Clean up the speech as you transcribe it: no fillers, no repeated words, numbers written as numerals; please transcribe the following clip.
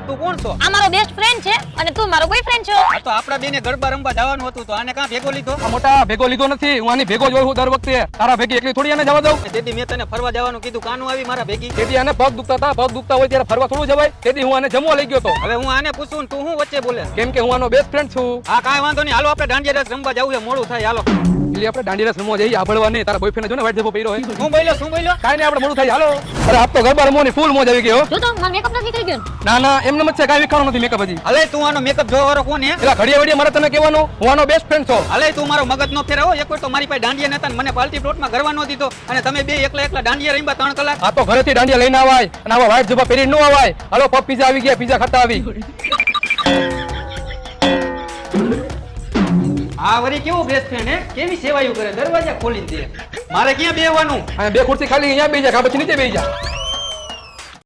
તું કોણ છો? આ મારો બેસ્ટ ફ્રેન્ડ છે અને તું મારો બોયફ્રેન્ડ છો. આ તો આપડા બેને ગરબા રમવા જવાનું હતું તો આને કાં ભેગો લીધો? આ મોટા ભેગો લીધો નથી, હું આની ભેગો જ હોઉં છું દર વખતે. તારા ભેગી એકલી થોડી આને જવા દઉં? તેથી મેં તને ફરવા જવાનું કીધું, કાનું આવી મારા ભેગી? તેથી આને પગ દુખતા હતા, પગ દુખતા હોય ત્યારે ફરવા થોડું જવાય? તેથી હું આને જમવા લઈ ગયો તો. હવે હું આને પૂછું ને તું હું વચ્ચે બોલે? કેમ કે હું આનો બેસ્ટ ફ્રેન્ડ છું. હા કાંઈ વાંધો નહીં, હાલો આપણે દાંડિયા રસ રમવા જવું છે, મોડું થાય હાલો. એટલે આપણે દાંડિયા રસ રમવા જઈએ, આભળવા નહીં. તારા બોયફ્રેન્ડ જો ને વાઈટ જબો પહેર્યો હોય. શું બોલ્યો શું બોલ્યો? કાંઈ નહીં, આપણે મોડું થાય હાલો. અરે આપ તો ગરબા રમવાની ફૂલ મોજ આવી ગયો. જો તો મારો મેકઅપ નથી થઈ ગયો. ના ના એમને મત છે, કાંઈ વિખાણો નથી મેકઅપ હજી. હલે તું આનો મેકઅપ જોવા વાળો કોણ હે? પેલા ઘડિયા વડિયા મારે તને કહેવાનું, હું આનો બેસ્ટ ફ્રેન્ડ છું. હલે તું મારો મગજ નો ફેરવો. એક વાર તો મારી પાસે દાંડિયા નતા ને મને પાલટી પ્લોટમાં ગરવા નો દીધો અને તમે બે એકલા એકલા દાંડિયા રમ્યા 3 કલાક. આ તો ઘરેથી દાંડિયા લઈને આવાય અને આવા વાઈટ જબા પહેરીને ન આવાય. હાલો પપ પીઝા આવી ગયા, પીઝા ખાતા આવી. આ વરી કેવું બેસ્ટ ફ્રેન્ડ હે, કેવી સેવાયું કરે, દરવાજા ખોલી દે. મારે ક્યાં બેહવાનું? અને બે ખુરશી ખાલી અહીંયા બેસી જા, કા પછી નીચે બેસી જા.